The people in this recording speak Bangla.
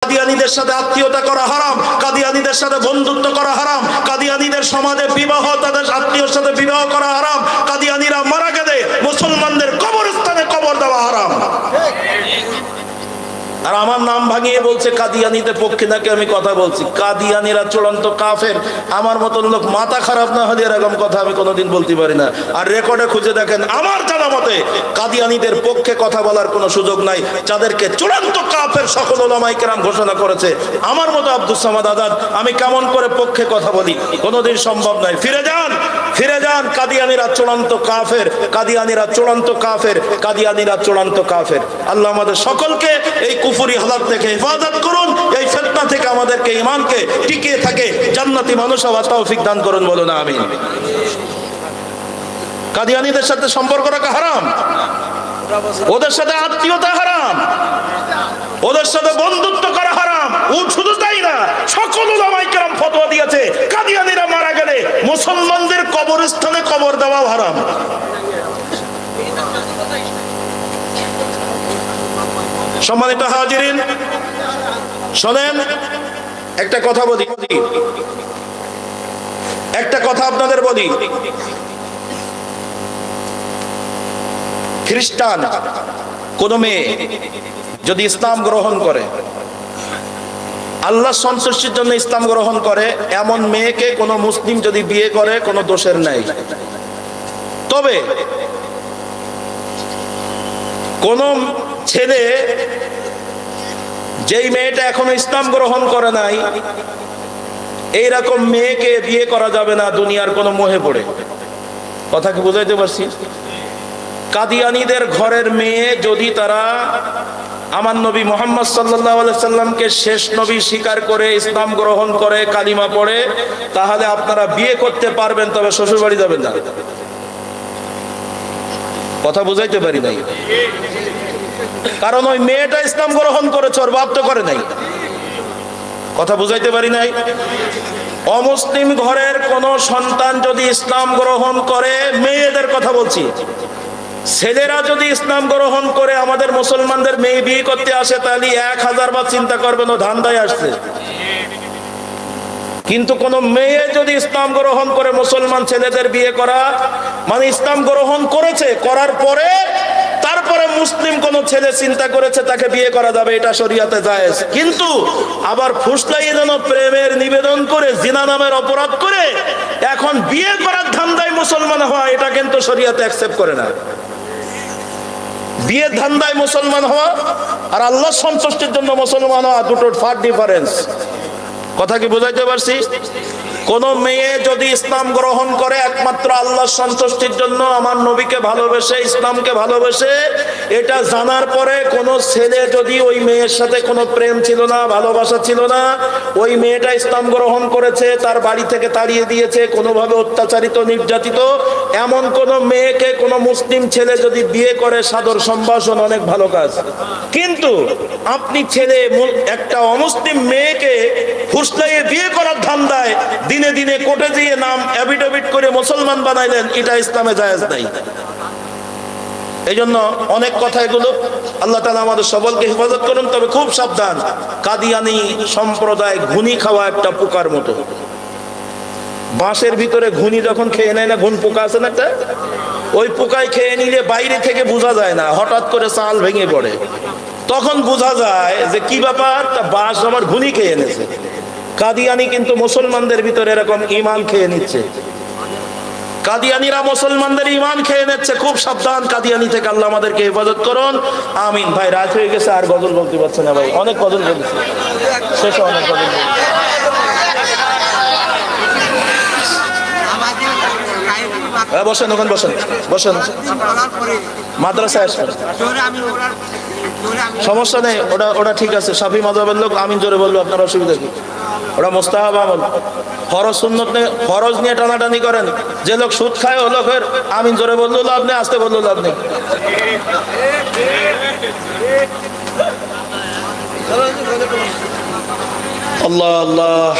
কাদিয়ানীদের সাথে আত্মীয়তা করা হারাম, কাদিয়ানীদের সাথে বন্ধুত্ব করা হারাম, কাদিয়ানীদের সমাজে বিবাহ, তাদের আত্মীয়র সাথে বিবাহ করা হারাম, কাদিয়ানীরা মারা গেলে মুসলমানদের কবরস্থানে কবর দেওয়া হারাম। আর আমার নাম ভাঙিয়ে বলছে কাদিয়ানীদের পক্ষে নাকি আমি কথা বলছি। কাদিয়ানীরা চূড়ান্ত কাফের। আমার মতন লোক মাথা খারাপ না হলে এরকম কথা আমি কোনোদিন বলতে পারি না। আর রেকর্ডে খুঁজে দেখেন, আমার জানা মতে কাদিয়ানীদের পক্ষে কথা বলার কোনো সুযোগ নাই। যাদেরকে চূড়ান্ত কাফের সকল উলামায়ে কেরাম ঘোষণা করেছে, আমার মতো আব্দুস সামাদ আজাদ, আমি কেমন করে পক্ষে কথা বলি? কোনোদিন সম্ভব নয়। ফিরে যান, ফিরে যান। কাদিয়ানীরা চূড়ান্ত কাফের, কাদিয়ানীরা চূড়ান্ত কাফের, কাদিয়ানীরা চূড়ান্ত কাফের। আল্লাহ আমাদের সকলকে এই কুফরি হালাত থেকে হেফাজত করুন, এই ফিতনা থেকে আমাদেরকে ঈমানকে টিকিয়ে থাকে জান্নাতি মানুষ হওয়ার তৌফিক দান করুন, বলুন আমিন। কাদিয়ানীদের সাথে সম্পর্ক রাখা হারাম, ওদের সাথে আত্মীয়তা হারাম, ওদের সাথে বন্ধুত্ব করা হারাম। ও শুধু তাই না, সকল উলামায়ে কেরাম ফতোয়া দিয়েছে কাদিয়ানীরা মারা গেলে মুসলমানদের কবরস্থানে কবর দেওয়া হারাম। সম্মানিত হাজিরিন, শোনেন, একটা কথা বলি, একটা কথা আপনাদের বলি। খ্রিস্টান কোন মেয়ে যদি ইসলাম গ্রহণ করে, আল্লাহ সন্তুষ্টির জন্য ইসলাম গ্রহণ করে, এমন মেয়েকে কোন মুসলিম যদি বিয়ে করে কোনো দোষের নাই। তবে কোন ছেলে, যেই মেয়েটা এখনো ইসলাম গ্রহণ করে নাই, এইরকম মেয়েকে বিয়ে করা যাবে না দুনিয়ার কোনো মোহে পড়ে। কথা কি বুঝাইতে পারছি? কাদিয়ানীদের ঘরের মেয়ে যদি তারা আমার নবী মুহাম্মদ সাল্লাল্লাহু আলাইহি সাল্লামকে শেষ নবী স্বীকার করে ইসলাম গ্রহণ করে কালিমা পড়ে, তাহলে আপনারা বিয়ে করতে পারবেন, তবে শ্বশুর বাড়ি যাবেন না। কথা বুঝাইতে পারি নাই? কারণ ওই মেয়েটা ইসলাম গ্রহণ করেছে, ওর বাপ তো করে নাই। কথা বুঝাইতে পারি নাই? অমুসলিম ঘরের কোন সন্তান যদি ইসলাম গ্রহণ করে, মেয়েদের কথা বলছি, ছেলেরা যদি ইসলাম গ্রহণ করে আমাদের মুসলমানদের মেয়ে বিয়ে করতে আসে, তাহলে 1000 বার চিন্তা করবেন ও ধান্দায় আসছে। কিন্তু কোন মেয়ে যদি ইসলাম গ্রহণ করে মুসলমান ছেলেদের বিয়ে করা, মানে ইসলাম গ্রহণ করেছে, করার পরে তারপরে মুসলিম কোন ছেলে চিন্তা করেছে তাকে বিয়ে করা যাবে, এটা শরীয়তে জায়েজ। কিন্তু আবার ফুসলাইয়ে যেন প্রেমের নিবেদন করে জিনা নামের অপরাধ করে এখন বিয়ে করার ধান্দায় মুসলমান হওয়া, এটা কিন্তু শরীয়তে অ্যাকসেপ্ট করে না। বিয়ের ধান্দায় মুসলমান হওয়া আর আল্লাহ সন্তুষ্টির জন্য মুসলমান হওয়া, দুটোর ফার ডিফারেন্স। কথা কি বুঝাইতে পারছি? কোন মেয়ে যদি ইসলাম গ্রহণ করে একমাত্র আল্লাহর সন্তুষ্টির জন্য, আমার নবীকে ভালোবেসে, ইসলামকে ভালোবেসে, এটা জানার পরে কোন ছেলে যদি ওই মেয়ের সাথে কোনো প্রেম ছিল না, ভালোবাসা ছিল না, ওই মেয়েটা ইসলাম গ্রহণ করেছে, তার বাড়ি থেকে তাড়িয়ে দিয়েছে, কোনোভাবে অত্যাচারিত, নির্যাতিত, এমন কোন মেয়েকে কোন মুসলিম ছেলে যদি বিয়ে করে, সাদর সম্ভাষণ, অনেক ভালো কাজ। কিন্তু আপনি ছেলে একটা অমুসলিম মেয়েকে ফুসলাইয়ে বিয়ে করার ধান্দায় দিনে দিনে কোর্টে দিয়ে নাম এফিডেভিট করে মুসলমান বানাইলেন, এটা ইসলামে জায়েজ নাই। এই জন্য অনেক কথা এগুলো। আল্লাহ তাআলা আমাদের সকলকে হেফাজত করুন। তবে খুব সাবধান, কাদিয়ানী সম্প্রদায় ঘুনি খাওয়া একটা পোকার মতো। বাঁশের ভিতরে ঘুনি যখন খেয়ে নেয় না, ঘুন পোকা আছে না একটা, ওই পোকায় খেয়ে নিলে বাইরে থেকে বোঝা যায় না, হঠাৎ করে চাল ভেঙে পড়ে, তখন বোঝা যায় যে কি ব্যাপার, তা বাঁশ আমার ঘুনি খেয়ে এনেছে। কাদিয়ানী কিন্তু মুসলমানদের ভিতরে এরকম ঈমান খেয়ে নিচ্ছে। কাদিয়ানীরা মুসলমানদের ঈমান খেয়ে নিচ্ছে। খুব সাবধান কাদিয়ানী থেকে। আল্লাহ আমাদেরকে হেফাজত করুন, আমিন। ভাই রাত হয়ে গেছে, আর গজল বলতে পারছে না ভাই, অনেক গজল বলেছে, শেষে অনেক গজল বলেছে। বসেন, ওখানে বসেন, বসেন, মাদ্রাসায় আসবেন, সমস্যা নেই। ওটা ঠিক আছে, শাফি মাযহাবের লোক আমিন জোরে বললো, আপনার অসুবিধা কি? ওটা মুস্তাহাব আমল। ফরজ সুন্নত ফরজ নিয়ে টানাটানি করেন। যে লোক সুদ খায়, ও লোকের আমিন জোরে বললো লাভ নেই, আস্তে বললো লাভ নেই। আল্লাহ আল্লাহ।